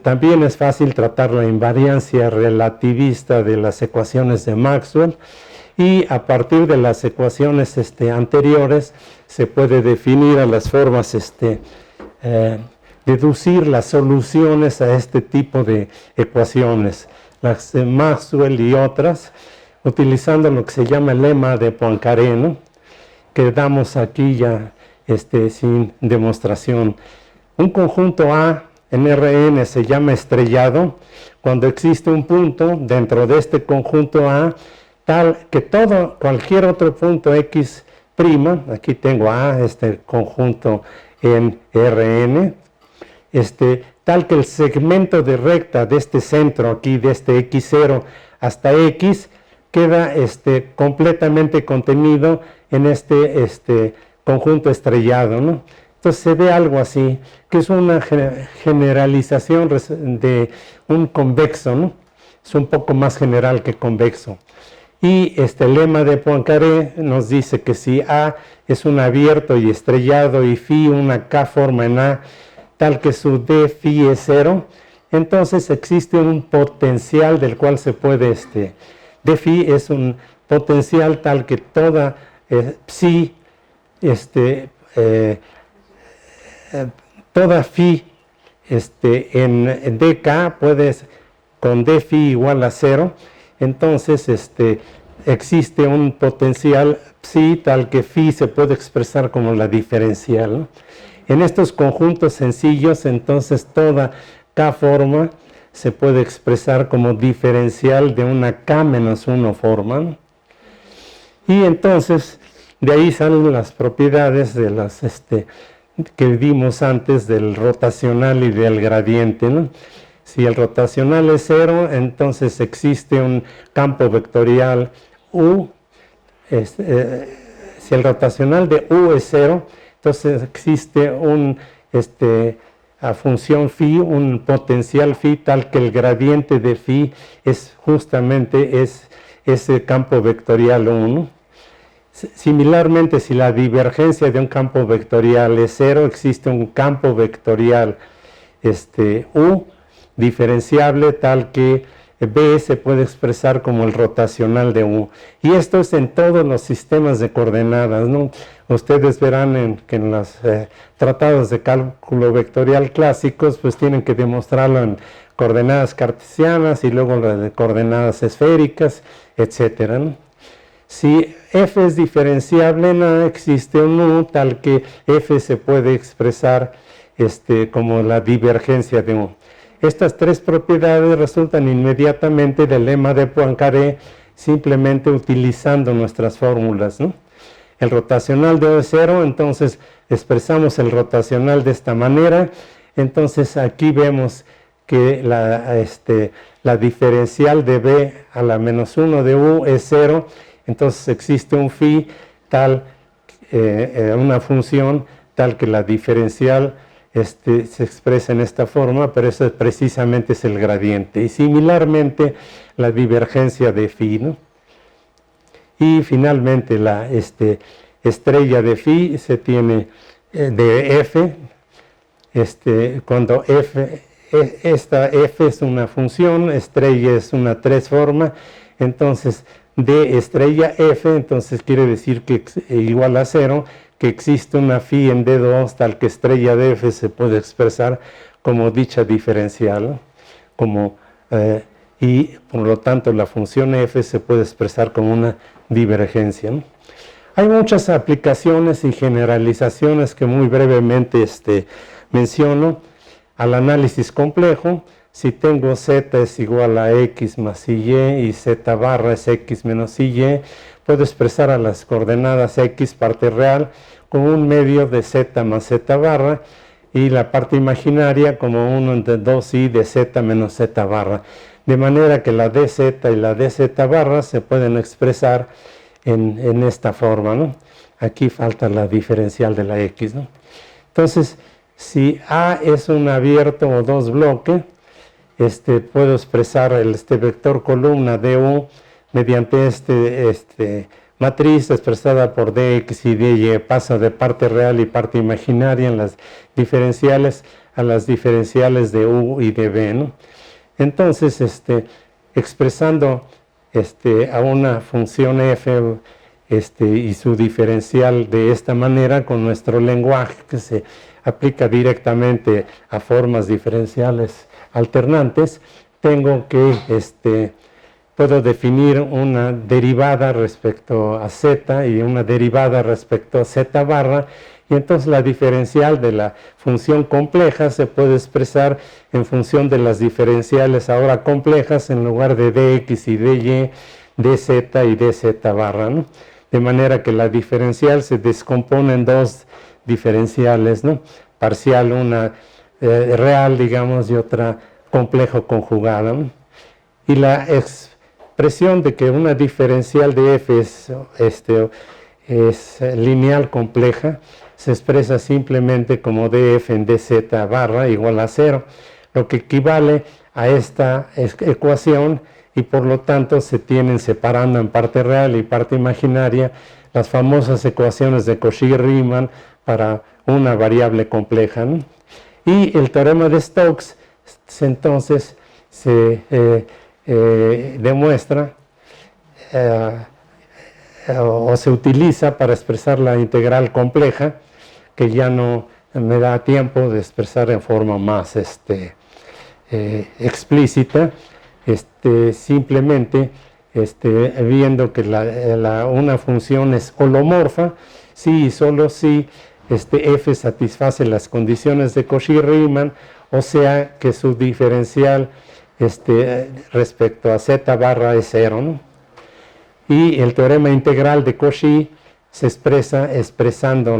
También es fácil tratar la invariancia relativista de las ecuaciones de Maxwell, y a partir de las ecuaciones anteriores se puede definir a las formas, deducir las soluciones a este tipo de ecuaciones, las de Maxwell y otras, utilizando lo que se llama el lema de Poincaré, ¿no? Que damos aquí ya sin demostración. Un conjunto A en Rn se llama estrellado cuando existe un punto dentro de este conjunto A tal que cualquier otro punto X', aquí tengo A, conjunto en Rn, tal que el segmento de recta de este centro aquí, de este X0 hasta X, queda completamente contenido en este conjunto estrellado, ¿no? Entonces se ve algo así, que es una generalización de un convexo, ¿no? Es un poco más general que convexo. Y este lema de Poincaré nos dice que si A es un abierto y estrellado y phi una K forma en A, tal que su D phi es 0, entonces existe un potencial del cual se puede, D phi es un potencial tal que toda psi, toda phi en dk puedes con d phi igual a 0, entonces existe un potencial psi tal que phi se puede expresar como la diferencial, ¿no? En estos conjuntos sencillos, entonces toda k forma se puede expresar como diferencial de una k menos 1 forma, ¿no? Y entonces de ahí salen las propiedades de las que vimos antes del rotacional y del gradiente, ¿no? Si el rotacional es 0, entonces existe un campo vectorial U. Si el rotacional de U es 0, entonces existe a función phi, un potencial phi tal que el gradiente de phi es justamente ese campo vectorial 1. Similarmente, si la divergencia de un campo vectorial es 0, existe un campo vectorial U diferenciable tal que B se puede expresar como el rotacional de U. Y esto es en todos los sistemas de coordenadas, ¿no? Ustedes verán que en los tratados de cálculo vectorial clásicos, pues tienen que demostrarlo en coordenadas cartesianas y luego las de coordenadas esféricas, etcétera, ¿no? Si f es diferenciable, no existe un U tal que f se puede expresar como la divergencia de U. Estas tres propiedades resultan inmediatamente del lema de Poincaré, simplemente utilizando nuestras fórmulas, ¿no? El rotacional de U es 0, entonces expresamos el rotacional de esta manera. Entonces aquí vemos que la diferencial de B a la menos 1 de U es 0. Entonces existe un phi tal, una función tal que la diferencial se expresa en esta forma, pero eso precisamente es el gradiente. Y similarmente la divergencia de phi, ¿no? Y finalmente la estrella de phi se tiene de f, cuando esta f es una función, estrella es una tres forma, entonces de estrella f, entonces quiere decir que igual a 0, que existe una phi en D2 tal que estrella de f se puede expresar como dicha diferencial, y por lo tanto la función f se puede expresar como una divergencia, ¿no? Hay muchas aplicaciones y generalizaciones que muy brevemente menciono. Al análisis complejo, si tengo z es igual a x más y z barra es x menos y, puedo expresar a las coordenadas x parte real como un medio de z más z barra y la parte imaginaria como 1 entre 2i de z menos z barra. De manera que la dz y la dz barra se pueden expresar en esta forma, ¿no? Aquí falta la diferencial de la x, ¿no? Entonces, si A es un abierto o dos bloques, puedo expresar este vector columna du mediante matriz expresada por dx y dy, pasa de parte real y parte imaginaria en las diferenciales a las diferenciales de u y de b, ¿no? Entonces, expresando a una función f y su diferencial de esta manera con nuestro lenguaje que se aplica directamente a formas diferenciales alternantes, tengo que puedo definir una derivada respecto a z y una derivada respecto a z barra, y entonces la diferencial de la función compleja se puede expresar en función de las diferenciales ahora complejas en lugar de dx y dy, dz y dz barra, ¿no? De manera que la diferencial se descompone en dos diferenciales, ¿no? Parcial, una real, digamos, y otra complejo conjugada, ¿no? Y la expresión de que una diferencial de f es lineal compleja se expresa simplemente como df en dz barra igual a 0, lo que equivale a esta ecuación, y por lo tanto se tienen separando en parte real y parte imaginaria las famosas ecuaciones de Cauchy-Riemann para una variable compleja, ¿no? Y el teorema de Stokes entonces se demuestra o se utiliza para expresar la integral compleja, que ya no me da tiempo de expresar en forma más explícita, simplemente viendo que una función es holomorfa si y solo si f satisface las condiciones de Cauchy-Riemann, o sea que su diferencial respecto a z barra es 0, ¿no? y el teorema integral de Cauchy se expresa expresando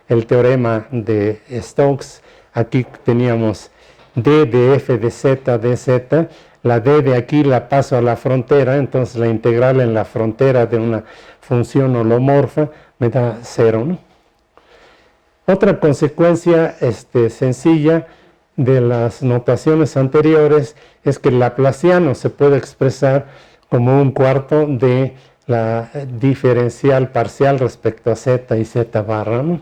el teorema de Stokes. Aquí teníamos d de f de z de z, la d de aquí la paso a la frontera, entonces la integral en la frontera de una función holomorfa me da 0, ¿no? Otra consecuencia sencilla de las notaciones anteriores es que el laplaciano se puede expresar como un cuarto de la diferencial parcial respecto a z y z barra, ¿no?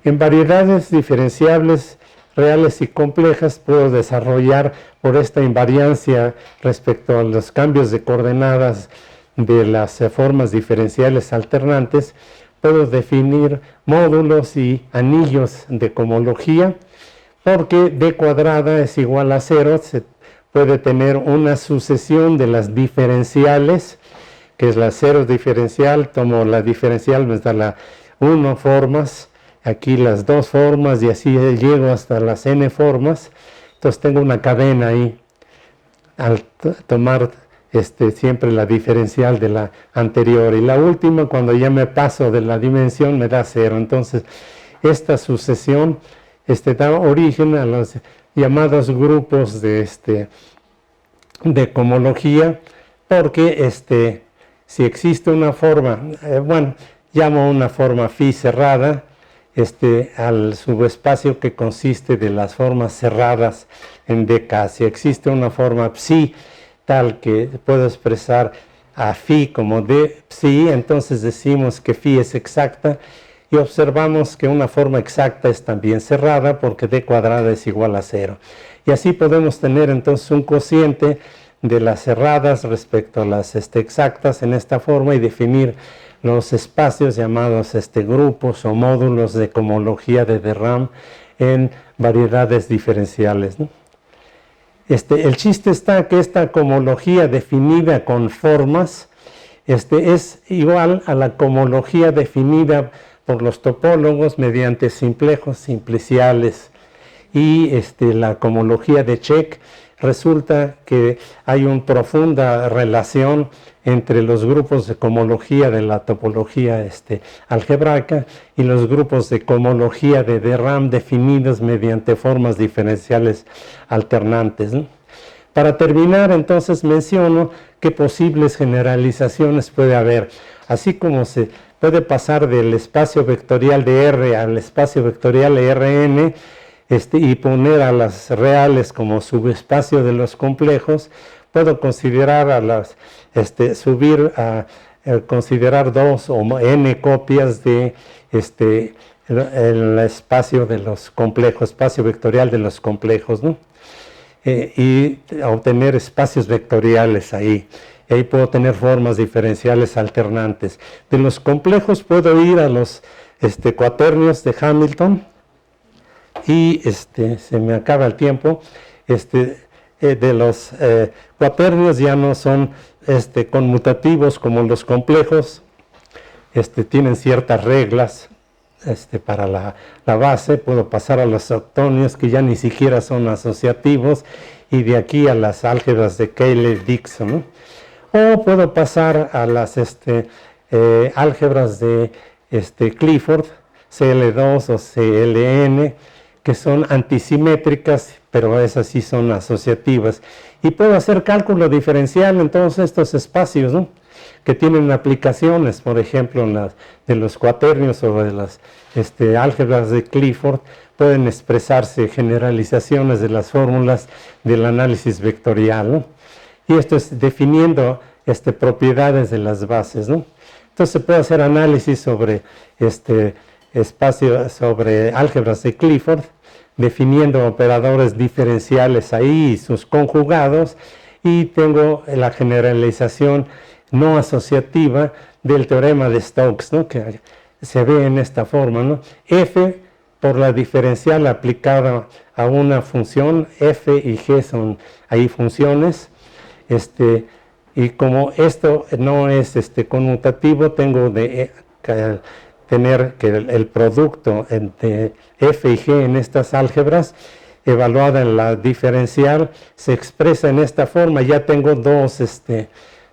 En variedades diferenciables reales y complejas puedo desarrollar por esta invariancia respecto a los cambios de coordenadas de las formas diferenciales alternantes, puedo definir módulos y anillos de cohomología, porque d cuadrada es igual a 0, se puede tener una sucesión de las diferenciales, que es la 0 diferencial, tomo la diferencial, me da la 1 formas, aquí las 2 formas y así llego hasta las n formas. Entonces tengo una cadena ahí al tomar siempre la diferencial de la anterior, y la última, cuando ya me paso de la dimensión, me da 0. Entonces esta sucesión da origen a los llamados grupos de cohomología, porque si existe una forma, llamo una forma phi cerrada, al subespacio que consiste de las formas cerradas en dk. Si existe una forma psi tal que puedo expresar a phi como d psi, entonces decimos que phi es exacta y observamos que una forma exacta es también cerrada porque d cuadrada es igual a 0. Y así podemos tener entonces un cociente de las cerradas respecto a las exactas en esta forma y definir los espacios llamados grupos o módulos de cohomología de de Rham en variedades diferenciales, ¿no? El chiste está que esta cohomología definida con formas es igual a la cohomología definida por los topólogos mediante simplejos simpliciales, y la cohomología de Čech resulta que hay una profunda relación entre los grupos de cohomología de la topología algebraica y los grupos de cohomología de de Rham definidos mediante formas diferenciales alternantes, ¿no? Para terminar, entonces menciono qué posibles generalizaciones puede haber. Así como se puede pasar del espacio vectorial de R al espacio vectorial Rn, y poner a las reales como subespacio de los complejos, puedo considerar a las, subir a considerar 2 o n copias de el espacio de los complejos, espacio vectorial de los complejos, ¿no? Y obtener espacios vectoriales ahí. Y ahí puedo tener formas diferenciales alternantes. De los complejos puedo ir a los cuaternios de Hamilton, y se me acaba el tiempo. De los cuaternios ya no son conmutativos como los complejos, tienen ciertas reglas para la base. Puedo pasar a los octonios que ya ni siquiera son asociativos, y de aquí a las álgebras de Cayley-Dixon, ¿no? O puedo pasar a las álgebras de Clifford, CL2 o CLN, que son antisimétricas, pero esas sí son asociativas. Y puedo hacer cálculo diferencial en todos estos espacios, ¿no? Que tienen aplicaciones, por ejemplo, de los cuaternios o de las álgebras de Clifford, pueden expresarse generalizaciones de las fórmulas del análisis vectorial, ¿no? Y esto es definiendo propiedades de las bases, ¿no? Entonces se puede hacer análisis sobre espacio, sobre álgebras de Clifford, definiendo operadores diferenciales ahí y sus conjugados, y tengo la generalización no asociativa del teorema de Stokes, ¿no? Que se ve en esta forma, ¿no? F por la diferencial aplicada a una función, F y G son ahí funciones, y como esto no es conmutativo, tengo de tener que el producto entre F y G en estas álgebras, evaluada en la diferencial, se expresa en esta forma. Ya tengo dos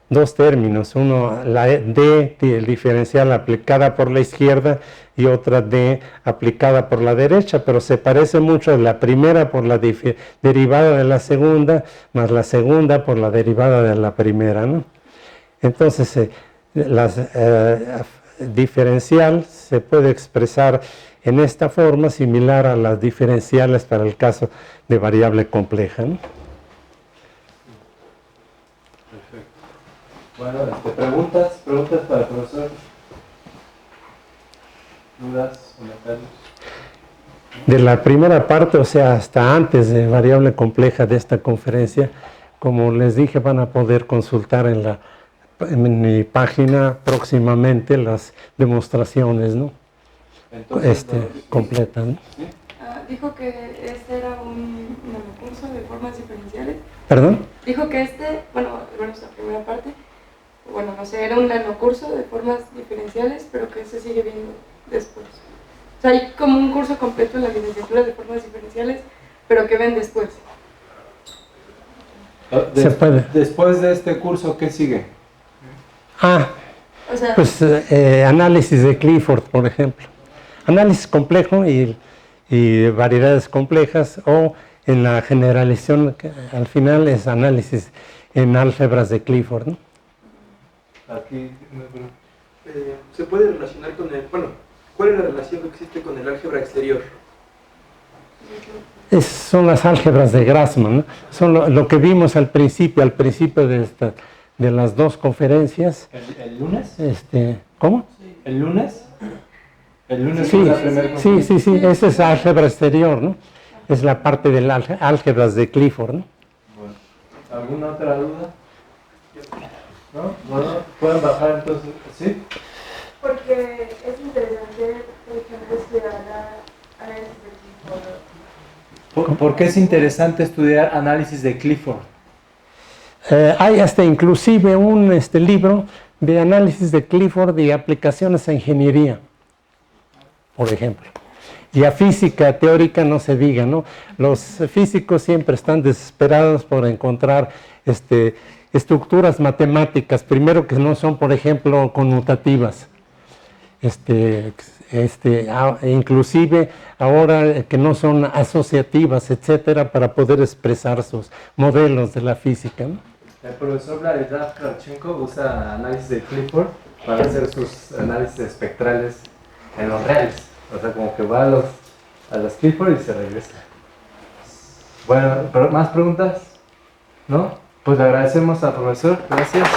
dos términos, uno la D diferencial aplicada por la izquierda y otra D aplicada por la derecha, pero se parece mucho la primera por la derivada de la segunda, más la segunda por la derivada de la primera, ¿no? Entonces, la diferencial se puede expresar en esta forma similar a las diferenciales para el caso de variable compleja, ¿no? Bueno, preguntas para el profesor. ¿Dudas, comentarios? De la primera parte, o sea, hasta antes de variable compleja de esta conferencia, como les dije, van a poder consultar en mi página próximamente las demostraciones, ¿no? Entonces, completas, ¿no? ¿Sí? Dijo que este era un monocurso de formas diferenciales. ¿Perdón? Dijo que bueno, esta primera parte, bueno, no sé, era un nanocurso de formas diferenciales, pero que se sigue viendo después. O sea, hay como un curso completo en la licenciatura de formas diferenciales, pero que ven después. Se puede. Después de este curso, ¿qué sigue? O sea, Pues análisis de Clifford, por ejemplo. Análisis complejo y variedades complejas, o en la generalización, que al final es análisis en álgebras de Clifford, ¿no? Aquí, ¿Se puede relacionar con cuál es la relación que existe con el álgebra exterior? Son las álgebras de Grassmann, ¿no? Son lo que vimos al principio de las dos conferencias. ¿El lunes? ¿Cómo? ¿El lunes? ¿El lunes Sí, es la primera conferencia? sí, esa es álgebra exterior, ¿no? Es la parte de las álgebras de Clifford, ¿no? Bueno, ¿alguna otra duda? ¿No? Bueno, pueden bajar entonces, ¿sí? Porque es interesante, por ejemplo, estudiar análisis de Clifford. ¿Por qué es interesante estudiar análisis de Clifford? Hay hasta inclusive un libro de análisis de Clifford y aplicaciones a ingeniería, por ejemplo. Y a física teórica no se diga, ¿no? Los físicos siempre están desesperados por encontrar estructuras matemáticas, primero que no son, por ejemplo, conmutativas. Inclusive ahora que no son asociativas, etcétera, para poder expresar sus modelos de la física, ¿no? El profesor Vladislav Kravchenko usa análisis de Clifford para hacer sus análisis espectrales en los reales. O sea, como que va a los Clifford y se regresa. Bueno, ¿más preguntas? ¿No? Pues le agradecemos al profesor. Gracias.